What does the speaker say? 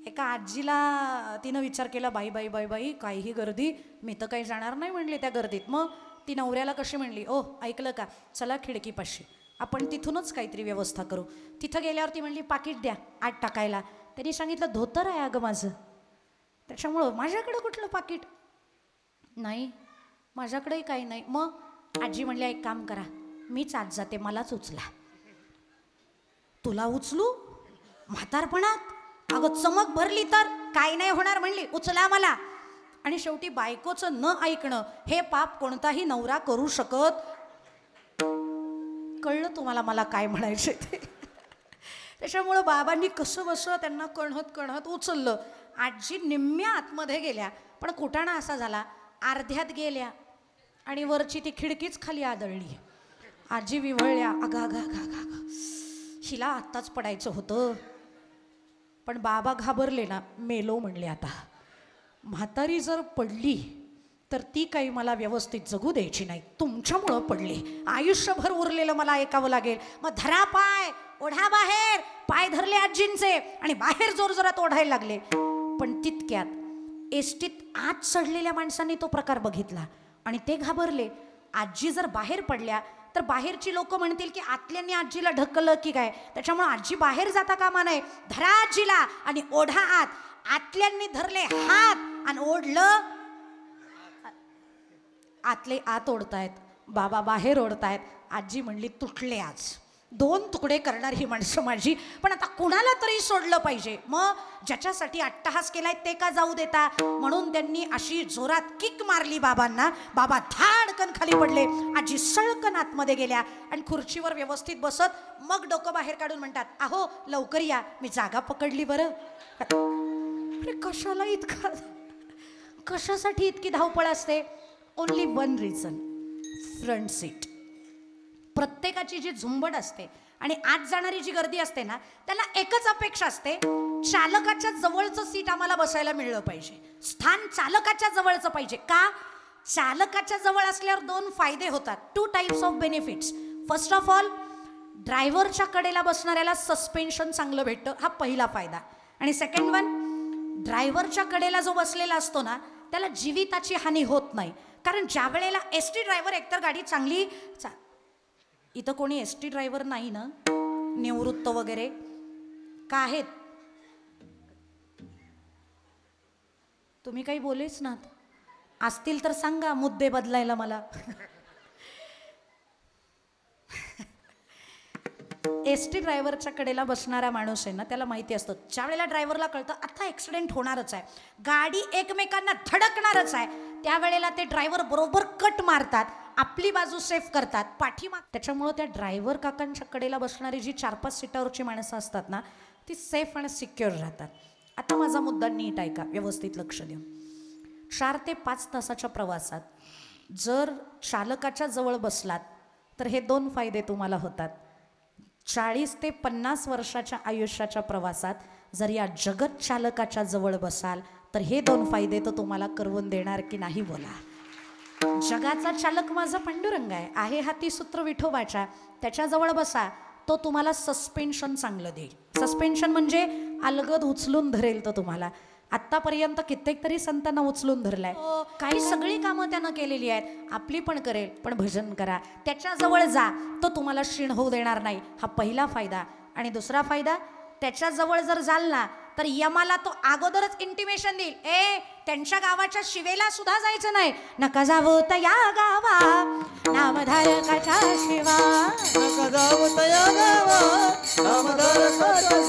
एका आजीला तिनं विचार केला, बाई बाई बाई बाई काही गर्दी, मी तर काही जाणार नाही म्हणली त्या गर्दीत. मग ती नवऱ्याला कशी म्हणली, ओ ऐकलं का, चला खिडकीपाशी आपण तिथूनच काहीतरी व्यवस्था करू. तिथं गेल्यावर ती म्हणली, पाकिट द्या आत टाकायला. त्यांनी सांगितलं, धोतर आहे अगं माझं, त्याच्यामुळं माझ्याकडं कुठलं पाकिट नाही, माझ्याकडेही काही नाही. मग आजी म्हणली, एक काम करा, मीच आज जाते, मलाच उचला. तुला उचलू म्हातारपणात? अगं चमक भरली तर काय नाही होणार म्हणली, उचला मला. आणि शेवटी बायकोचं न ऐकणं हे पाप कोणताही नवरा करू शकत. कळलं तुम्हाला मला काय म्हणायचं ते? त्याच्यामुळं बाबांनी कसं बसं त्यांना कणहत कणहत उचललं. आजी निम्म्या आतमध्ये गेल्या, पण कुटाणा असा झाला, अर्ध्यात गेल्या आणि वरची ती खिडकीच खाली आदळली. आजी विव्हळल्या, अगा अगा अगा अगा, हिला आत्ताच पडायचं होतं. पण बाबा घाबरले ना, मेलो म्हणले. आता म्हातारी जर पडली तर ती काही मला व्यवस्थित जगू द्यायची नाही, तुमच्यामुळं पडले, आयुष्यभर उरलेलं मला ऐकावं लागेल. मग धरा पाय, ओढा बाहेर. पाय धरले आजींचे आणि बाहेर जोरजोरात ओढायला लागले. पण तितक्यात एसटीत आत चढलेल्या माणसांनी तो प्रकार बघितला आणि ते घाबरले. आजी जर बाहेर पडल्या तर बाहेरची लोक म्हणतील की आतल्यांनी आजीला ढकललं की काय, त्याच्यामुळे आजी बाहेर जाता कामा नये. धरा आजीला आणि ओढा आत. आतल्यांनी धरले हात आणि ओढलं. आतले आत ओढतायत, बाबा बाहेर ओढतायत. आजी म्हणली, तुटले आज, 2 तुकडे करणार ही माणसं माझी, पण आता कुणाला तरी सोडलं पाहिजे. मग ज्याच्यासाठी अट्टहास केलाय ते का जाऊ देता? म्हणून त्यांनी अशी जोरात किक मारली बाबांना. बाबा धाडकन खाली पडले. आजी सळकन आतमध्ये गेल्या आणि खुर्चीवर व्यवस्थित बसत मग डोकं बाहेर काढून म्हणतात, अहो लवकर या, मी जागा पकडली बरं. अरे कशाला इतका, कशासाठी इतकी धावपळ असते? Only one reason, front seat. प्रत्येकाची जी झुंबड असते आणि आत जाणारी जी गर्दी असते ना, त्याला एकच अपेक्षा असते, चालकाच्या जवळचं सीट आम्हाला बसायला मिळलं पाहिजे, स्थान चालकाच्या जवळचं पाहिजे. का? चालकाच्या जवळ असल्यावर 2 फायदे होतात, 2 types of benefits. First of all, ड्रायव्हरच्या कडेला बसणाऱ्याला सस्पेन्शन चांगलं भेटतं, हा पहिला फायदा. आणि सेकंड वन, ड्रायव्हरच्या कडेला जो बसलेला असतो ना, त्याला जीविताची हानी होत नाही. कारण ज्या वेळेला एसटी ड्रायव्हर एकतर गाडी चांगली इथं कोणी एसटी ड्रायव्हर नाही ना, निवृत्त वगैरे का आहेत? तुम्ही काही बोलेच ना, असतील तर सांगा मुद्दे बदलायला मला. एसटी ड्रायव्हरच्या कडेला बसणारा माणूस आहे ना, त्याला माहिती असतं ज्या वेळेला ड्रायव्हरला कळतं आता ॲक्सिडेंट होणारच आहे, गाडी एकमेकांना धडकणारच आहे, त्यावेळेला ते ड्रायव्हर बरोबर कट मारतात, आपली बाजू सेफ करतात, पाठीमाग. त्याच्यामुळं त्या ड्रायव्हर काकांच्या कडेला बसणारी जी 4-5 सीटावरची माणसं असतात ना, ती सेफ आणि सिक्युअर राहतात. आता माझा मुद्दा नीट ऐका, व्यवस्थित लक्ष देऊन. 4 ते 5 तासाच्या प्रवासात जर चालकाच्या जवळ बसलात तर हे 2 फायदे तुम्हाला होतात. 40 ते 50 वर्षाच्या आयुष्याच्या प्रवासात जर या जगत चालकाच्या जवळ बसाल तर हे 2 फायदे तर तुम्हाला करवून देणार की नाही बोला. जगाचा चालक माझा पांडुरंग आहे हाती सूत्र विठोबाच्या, त्याच्याजवळ बसा, तो तुम्हाला सस्पेन्शन चांगलं देईल. सस्पेन्शन म्हणजे अलगद उचलून धरेल तो तुम्हाला. आत्तापर्यंत कित्येक तरी संतांना उचलून धरलाय, काही सगळी कामं त्यानं केलेली आहेत, आपली पण करेल. पण भजन करा, त्याच्याजवळ जा, तो तुम्हाला क्षीण होऊ देणार नाही, हा पहिला फायदा. आणि दुसरा फायदा, त्याच्याजवळ जर जाल ना तर यमाला तो अगोदरच इंटिमेशन देईल, त्यांच्या गावाच्या शिवेला सुद्धा जायचं नाही, नका जावं तया गावा नामधारकाच्या शिवा, नका जावं तया गावा नामधारकाच्या